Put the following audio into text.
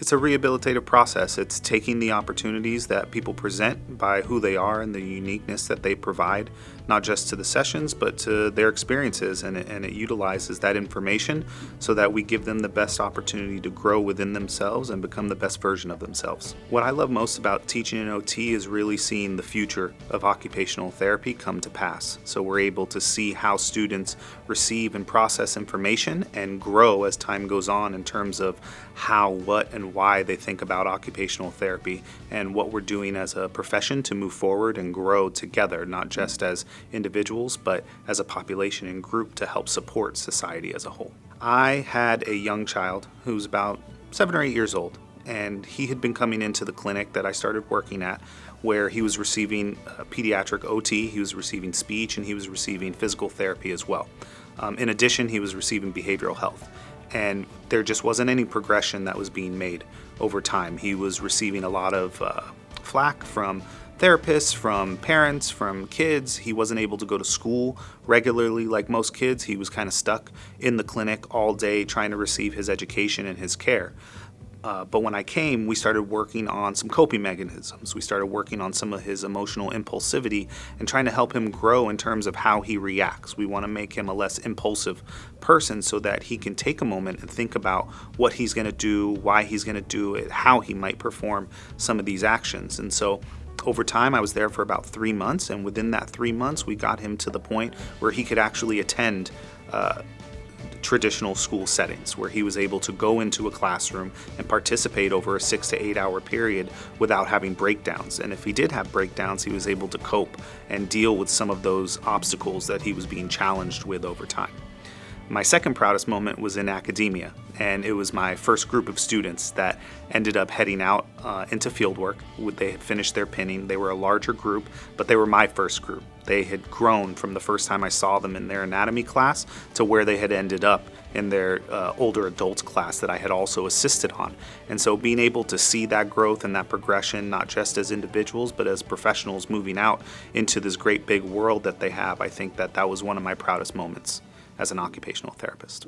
It's a rehabilitative process. It's taking the opportunities that people present by who they are and the uniqueness that they provide, not just to the sessions, but to their experiences. And it utilizes that information so that we give them the best opportunity to grow within themselves and become the best version of themselves. What I love most about teaching in OT is really seeing the future of occupational therapy come to pass. So we're able to see how students receive and process information and grow as time goes on in terms of how, what, and why they think about occupational therapy and what we're doing as a profession to move forward and grow together, not just as individuals, but as a population and group to help support society as a whole. I had a young child who was about 7 or 8 years old, and he had been coming into the clinic that I started working at, where he was receiving pediatric OT, he was receiving speech, and he was receiving physical therapy as well. In addition, he was receiving behavioral health. And there just wasn't any progression that was being made over time. He was receiving a lot of flack from therapists, from parents, from kids. He wasn't able to go to school regularly like most kids. He was kind of stuck in the clinic all day trying to receive his education and his care. But when I came, we started working on some coping mechanisms. We started working on some of his emotional impulsivity and trying to help him grow in terms of how he reacts. We want to make him a less impulsive person so that he can take a moment and think about what he's going to do, why he's going to do it, how he might perform some of these actions. And so over time, I was there for about 3 months, and within that 3 months, we got him to the point where he could actually attend traditional school settings, where he was able to go into a classroom and participate over a 6 to 8 hour period without having breakdowns. And if he did have breakdowns, he was able to cope and deal with some of those obstacles that he was being challenged with over time. My second proudest moment was in academia, and it was my first group of students that ended up heading out into fieldwork. They had finished their pinning. They were a larger group, but they were my first group. They had grown from the first time I saw them in their anatomy class to where they had ended up in their older adults class that I had also assisted on. And so being able to see that growth and that progression, not just as individuals, but as professionals moving out into this great big world that they have, I think that that was one of my proudest moments as an occupational therapist.